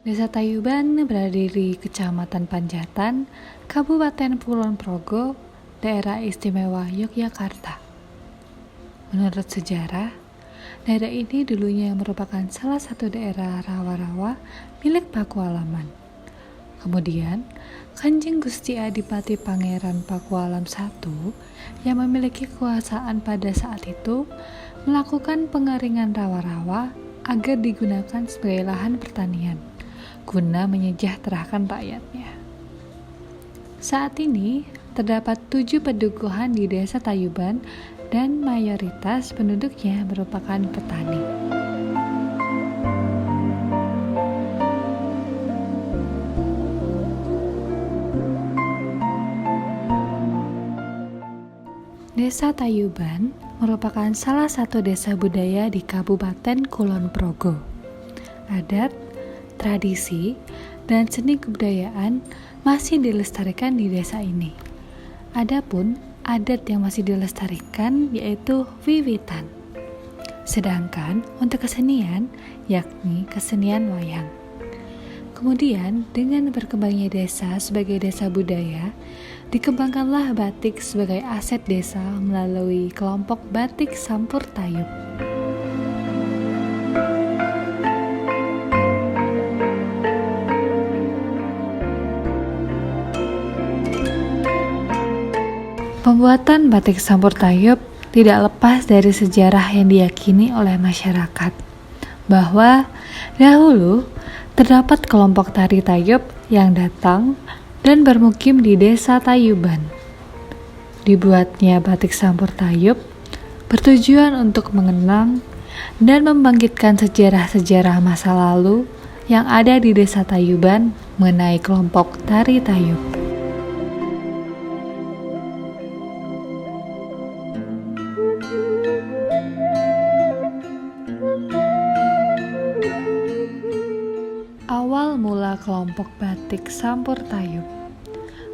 Desa Tayuban berada di Kecamatan Panjatan, Kabupaten Kulon Progo, Daerah Istimewa Yogyakarta. Menurut sejarah, daerah ini dulunya merupakan salah satu daerah rawa-rawa milik Pakualaman. Kemudian, Kanjeng Gusti Adipati Pangeran Pakualam I yang memiliki kekuasaan pada saat itu melakukan pengeringan rawa-rawa agar digunakan sebagai lahan pertanian guna menyejahterakan rakyatnya. Saat ini terdapat 7 pedukuhan di Desa Tayuban dan mayoritas penduduknya merupakan petani. Desa Tayuban merupakan salah satu desa budaya di Kabupaten Kulon Progo. Adat, tradisi, dan seni kebudayaan masih dilestarikan di desa ini. Adapun adat yang masih dilestarikan yaitu wiwitan. Sedangkan untuk kesenian yakni kesenian wayang. Kemudian dengan berkembangnya desa sebagai desa budaya, dikembangkanlah batik sebagai aset desa melalui kelompok batik Sampur Tayub. Pembuatan batik Sampur Tayub tidak lepas dari sejarah yang diyakini oleh masyarakat, bahwa dahulu terdapat kelompok tari Tayub yang datang dan bermukim di Desa Tayuban. Dibuatnya batik Sampur Tayub bertujuan untuk mengenang dan membangkitkan sejarah-sejarah masa lalu yang ada di Desa Tayuban mengenai kelompok tari Tayub. Awal mula kelompok batik Sampur Tayub.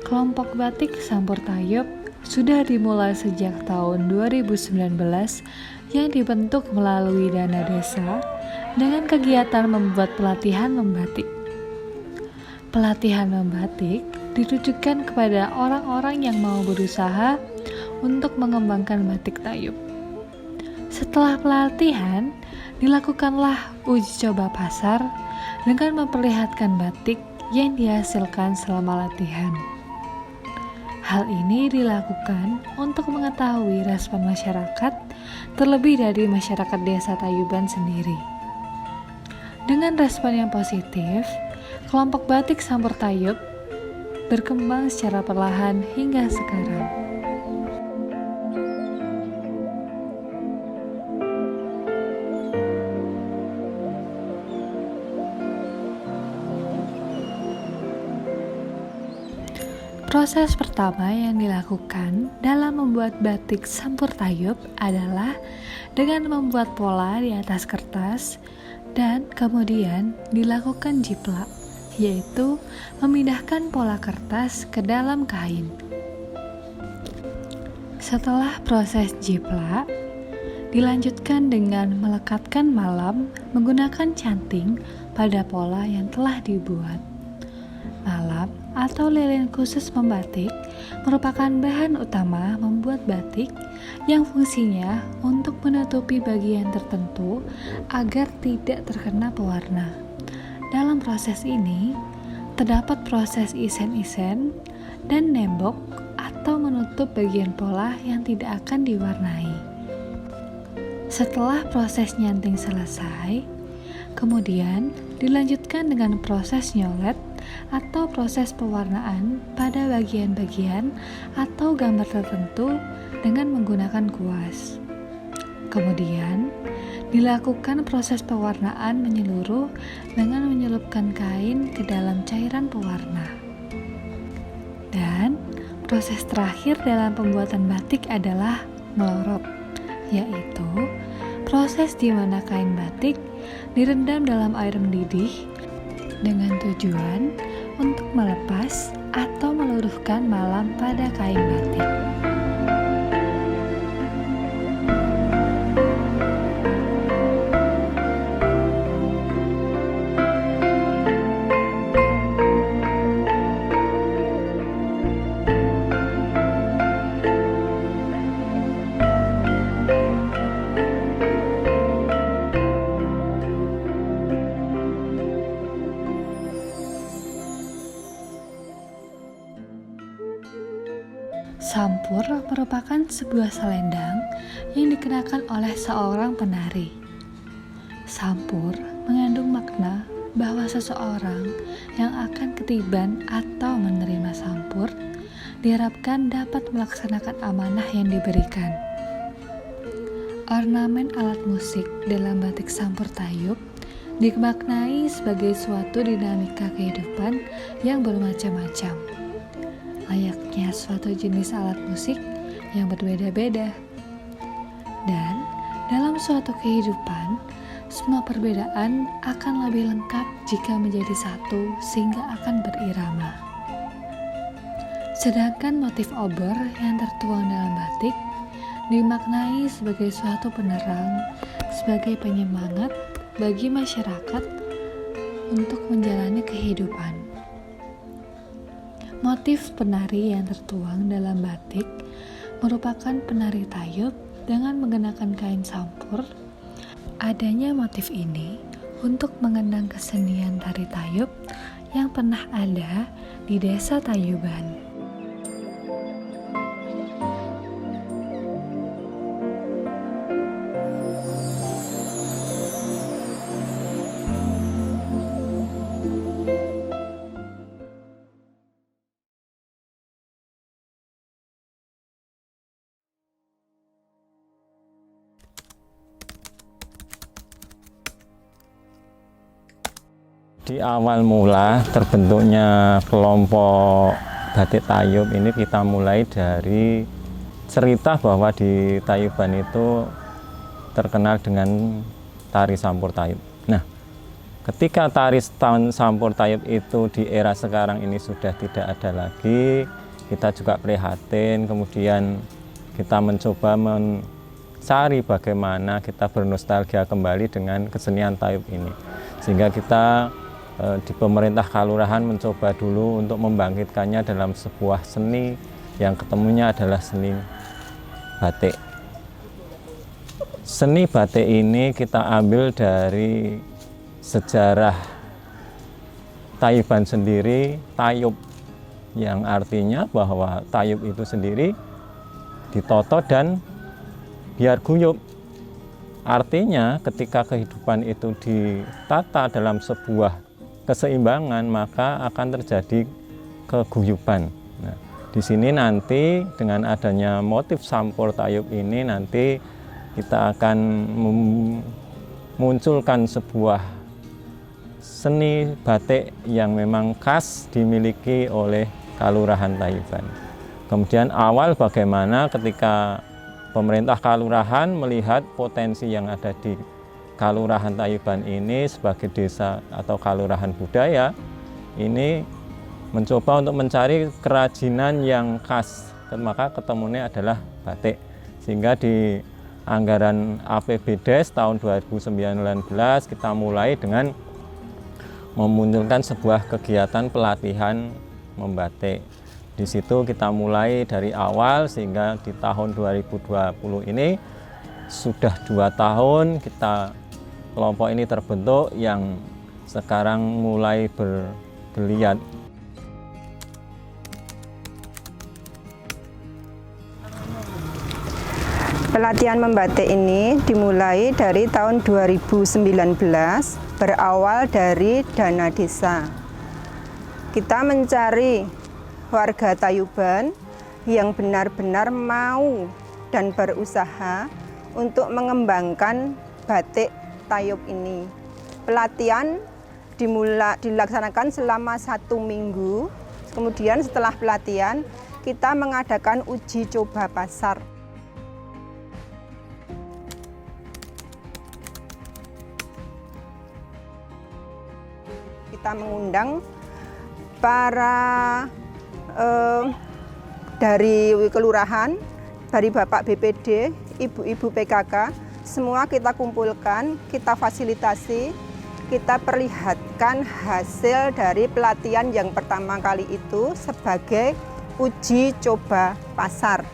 Kelompok batik Sampur Tayub sudah dimulai sejak tahun 2019 yang dibentuk melalui dana desa dengan kegiatan membuat pelatihan membatik. Pelatihan membatik ditujukan kepada orang-orang yang mau berusaha untuk mengembangkan batik Tayub. Setelah pelatihan, dilakukanlah uji coba pasar dengan memperlihatkan batik yang dihasilkan selama latihan. Hal ini dilakukan untuk mengetahui respon masyarakat, terlebih dari masyarakat Desa Tayuban sendiri. Dengan respon yang positif, kelompok batik Sampur Tayub berkembang secara perlahan hingga sekarang. Proses pertama yang dilakukan dalam membuat batik Sampur Tayub adalah dengan membuat pola di atas kertas dan kemudian dilakukan jiplak, yaitu memindahkan pola kertas ke dalam kain. Setelah proses jiplak, dilanjutkan dengan melekatkan malam menggunakan canting pada pola yang telah dibuat. Malam atau lilin khusus membatik merupakan bahan utama membuat batik yang fungsinya untuk menutupi bagian tertentu agar tidak terkena pewarna. Dalam proses ini, terdapat proses isen-isen dan nembok atau menutup bagian pola yang tidak akan diwarnai. Setelah proses nyanting selesai, kemudian dilanjutkan dengan proses nyolet atau proses pewarnaan pada bagian-bagian atau gambar tertentu dengan menggunakan kuas. Kemudian, dilakukan proses pewarnaan menyeluruh dengan menyelupkan kain ke dalam cairan pewarna. Dan proses terakhir dalam pembuatan batik adalah melorot, yaitu proses di mana kain batik direndam dalam air mendidih dengan tujuan untuk melepas atau meluruhkan malam pada kain batik. sampur merupakan sebuah selendang yang dikenakan oleh seorang penari. Sampur mengandung makna bahwa seseorang yang akan ketiban atau menerima sampur diharapkan dapat melaksanakan amanah yang diberikan. Ornamen alat musik dalam batik sampur tayub dimaknai sebagai suatu dinamika kehidupan yang bermacam-macam, layaknya suatu jenis alat musik yang berbeda-beda. Dan dalam suatu kehidupan, semua perbedaan akan lebih lengkap jika menjadi satu sehingga akan berirama. Sedangkan motif obor yang tertuang dalam batik dimaknai sebagai suatu penerang, sebagai penyemangat bagi masyarakat untuk menjalani kehidupan. Motif penari yang tertuang dalam batik merupakan penari tayub dengan mengenakan kain sampur. Adanya motif ini untuk mengenang kesenian tari tayub yang pernah ada di Desa Tayuban. Di awal mula terbentuknya kelompok batik tayub ini kita mulai dari cerita bahwa di Tayuban itu terkenal dengan tari sampur tayub. Nah, ketika tari sampur tayub itu di era sekarang ini sudah tidak ada lagi, kita juga prihatin, kemudian kita mencoba mencari bagaimana kita bernostalgia kembali dengan kesenian tayub ini. Sehingga kita di pemerintah kalurahan mencoba dulu untuk membangkitkannya dalam sebuah seni yang ketemunya adalah seni batik. Seni batik ini kita ambil dari sejarah Tayuban sendiri, tayub, yang artinya bahwa tayub itu sendiri ditoto dan biar guyub. Artinya ketika kehidupan itu ditata dalam sebuah keseimbangan, maka akan terjadi keguyuban. Nah, di sini nanti dengan adanya motif sampur tayub ini nanti kita akan memunculkan sebuah seni batik yang memang khas dimiliki oleh Kalurahan Tayuban. Kemudian awal bagaimana ketika pemerintah kalurahan melihat potensi yang ada di Kalurahan Tayuban ini sebagai desa atau kalurahan budaya, ini mencoba untuk mencari kerajinan yang khas, dan maka ketemunya adalah batik. Sehingga di anggaran APBDes tahun 2019 kita mulai dengan memunculkan sebuah kegiatan pelatihan membatik. Di situ kita mulai dari awal sehingga di tahun 2020 ini sudah 2 tahun kita kelompok ini terbentuk yang sekarang mulai bergeliat. Pelatihan membatik ini dimulai dari tahun 2019, berawal dari dana desa. Kita mencari warga Tayuban yang benar-benar mau dan berusaha untuk mengembangkan batik tayub ini. Pelatihan dilaksanakan selama 1 minggu. Kemudian setelah pelatihan kita mengadakan uji coba pasar. Kita mengundang para dari kelurahan, dari Bapak BPD, ibu-ibu PKK, semua kita kumpulkan, kita fasilitasi, kita perlihatkan hasil dari pelatihan yang pertama kali itu sebagai uji coba pasar.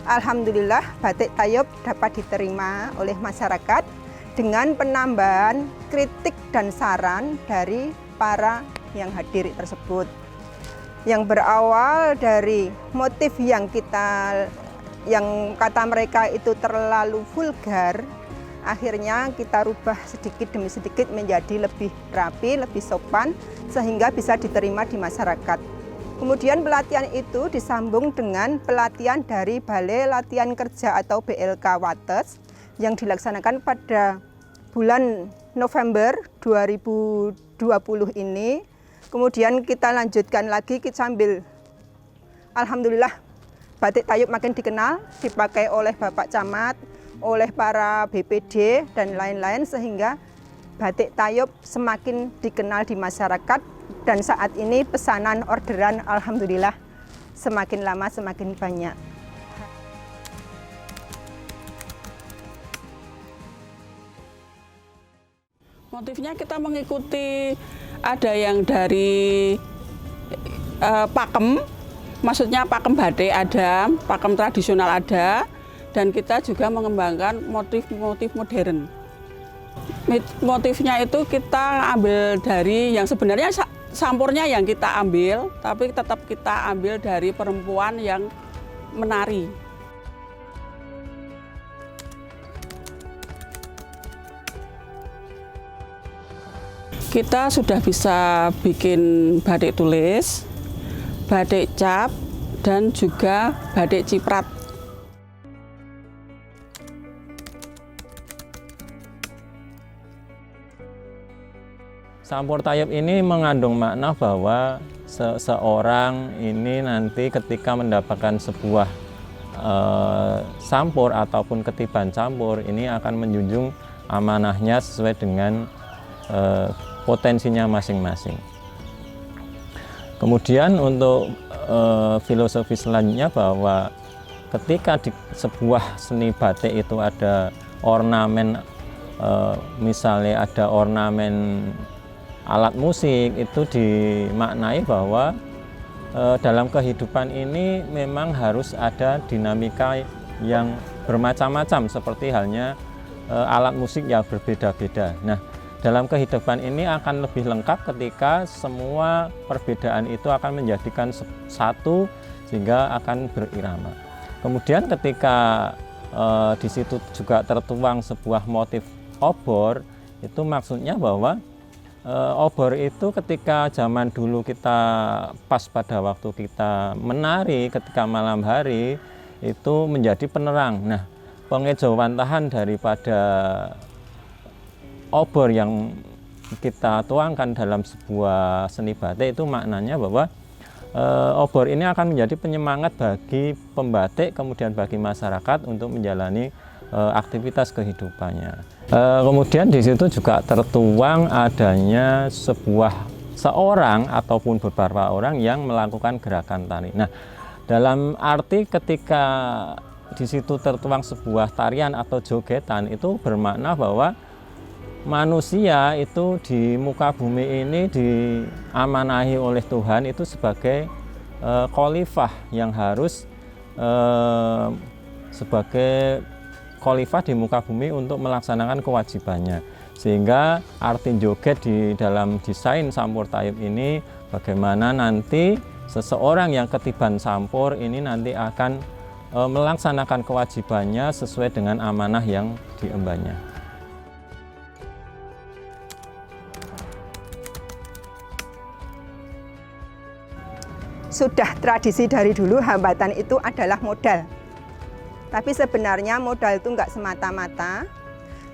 Alhamdulillah batik tayub dapat diterima oleh masyarakat dengan penambahan kritik dan saran dari para yang hadir tersebut. yang berawal dari motif yang kata mereka itu terlalu vulgar, akhirnya kita rubah sedikit demi sedikit menjadi lebih rapi, lebih sopan, sehingga bisa diterima di masyarakat. Kemudian pelatihan itu disambung dengan pelatihan dari Balai Latihan Kerja atau BLK Wates yang dilaksanakan pada bulan November 2020 ini. Kemudian kita lanjutkan lagi sambil alhamdulillah batik Tayub makin dikenal, dipakai oleh Bapak Camat, oleh para BPD dan lain-lain, sehingga batik Tayub semakin dikenal di masyarakat, dan saat ini pesanan orderan alhamdulillah semakin lama semakin banyak. Motifnya kita mengikuti, ada yang dari pakem, maksudnya pakem batik ada, pakem tradisional ada, dan kita juga mengembangkan motif-motif modern. Motifnya itu kita ambil dari yang sebenarnya sampurnya yang kita ambil, tapi tetap kita ambil dari perempuan yang menari. Kita sudah bisa bikin batik tulis, batik cap, dan juga batik ciprat. Sampur Tayub ini mengandung makna bahwa seseorang ini nanti ketika mendapatkan sebuah sampur ataupun ketiban campur, ini akan menjunjung amanahnya sesuai dengan potensinya masing-masing. Kemudian untuk filosofi selanjutnya bahwa ketika di sebuah seni batik itu ada ornamen, misalnya ada ornamen alat musik, itu dimaknai bahwa dalam kehidupan ini memang harus ada dinamika yang bermacam-macam, seperti halnya alat musik yang berbeda-beda. Nah, dalam kehidupan ini akan lebih lengkap ketika semua perbedaan itu akan menjadikan satu sehingga akan berirama. Kemudian ketika di situ juga tertuang sebuah motif obor, itu maksudnya bahwa obor itu ketika zaman dulu kita pas pada waktu kita menari ketika malam hari itu menjadi penerang. Nah, pengejauhantahan daripada obor yang kita tuangkan dalam sebuah seni batik itu maknanya bahwa obor ini akan menjadi penyemangat bagi pembatik, kemudian bagi masyarakat untuk menjalani aktivitas kehidupannya. Kemudian di situ juga tertuang adanya seorang ataupun beberapa orang yang melakukan gerakan tari. Nah, dalam arti ketika di situ tertuang sebuah tarian atau jogetan, itu bermakna bahwa manusia itu di muka bumi ini diamanahi oleh Tuhan itu sebagai khalifah yang harus sebagai khalifah di muka bumi untuk melaksanakan kewajibannya. Sehingga arti joget di dalam desain Sampur Tayub ini bagaimana nanti seseorang yang ketiban sampur ini nanti akan melaksanakan kewajibannya sesuai dengan amanah yang diembannya. Sudah tradisi dari dulu hambatan itu adalah modal. Tapi sebenarnya modal itu enggak semata-mata.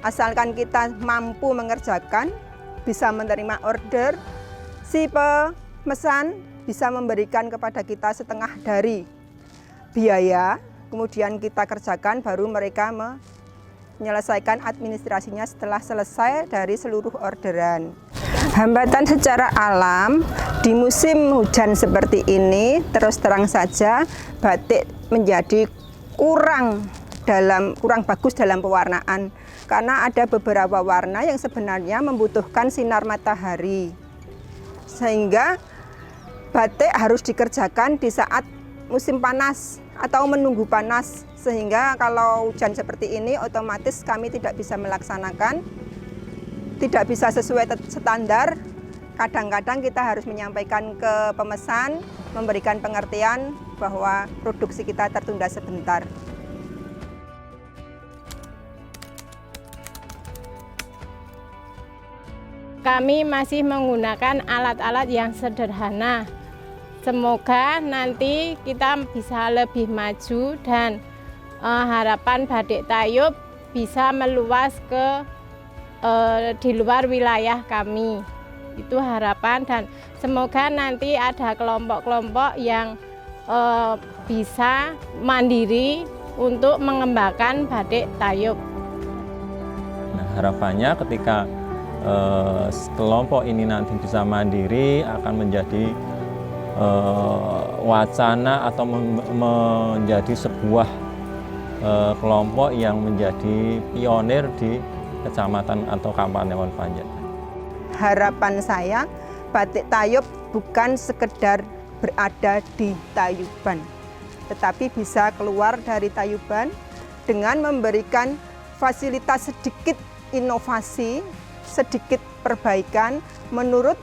Asalkan kita mampu mengerjakan, bisa menerima order, si pemesan bisa memberikan kepada kita setengah dari biaya, kemudian kita kerjakan, baru mereka menyelesaikan administrasinya setelah selesai dari seluruh orderan. Hambatan secara alam di musim hujan seperti ini, terus terang saja batik menjadi kurang bagus dalam pewarnaan, karena ada beberapa warna yang sebenarnya membutuhkan sinar matahari, sehingga batik harus dikerjakan di saat musim panas atau menunggu panas, sehingga kalau hujan seperti ini otomatis kami tidak bisa melaksanakan, tidak bisa sesuai standar, Kadang-kadang kita harus menyampaikan ke pemesan, memberikan pengertian bahwa produksi kita tertunda sebentar. Kami masih menggunakan alat-alat yang sederhana. Semoga nanti kita bisa lebih maju dan harapan Batik Tayub bisa meluas ke di luar wilayah kami. Itu harapan, dan semoga nanti ada kelompok-kelompok yang bisa mandiri untuk mengembangkan Batik Tayub. Nah, harapannya ketika kelompok ini nanti bisa mandiri akan menjadi wacana atau menjadi sebuah kelompok yang menjadi pionir di kecamatan atau Kapanewon Panjatan. Harapan saya, Batik Tayub bukan sekedar berada di Tayuban, tetapi bisa keluar dari Tayuban dengan memberikan fasilitas sedikit inovasi, sedikit perbaikan menurut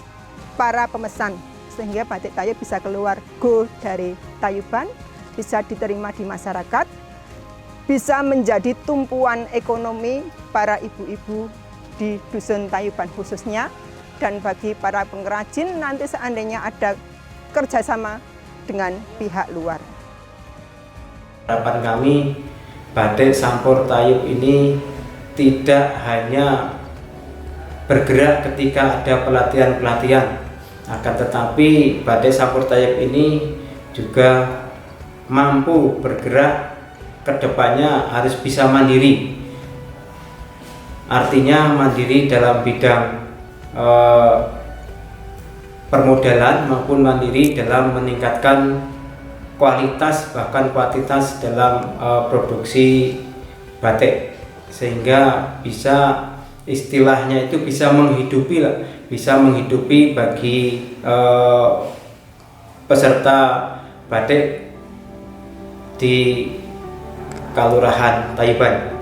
para pemesan, sehingga Batik Tayub bisa keluar go dari Tayuban, bisa diterima di masyarakat, bisa menjadi tumpuan ekonomi para ibu-ibu di Dusun Tayuban khususnya, dan bagi para pengrajin nanti seandainya ada kerjasama dengan pihak luar. Harapan kami, batik Sampur Tayub ini tidak hanya bergerak ketika ada pelatihan-pelatihan, akan tetapi batik Sampur Tayub ini juga mampu bergerak ke depannya, harus bisa mandiri. Artinya mandiri dalam bidang permodalan maupun mandiri dalam meningkatkan kualitas bahkan kuantitas dalam produksi batik, sehingga bisa istilahnya itu bisa menghidupi bagi peserta batik di Kelurahan Tayuban.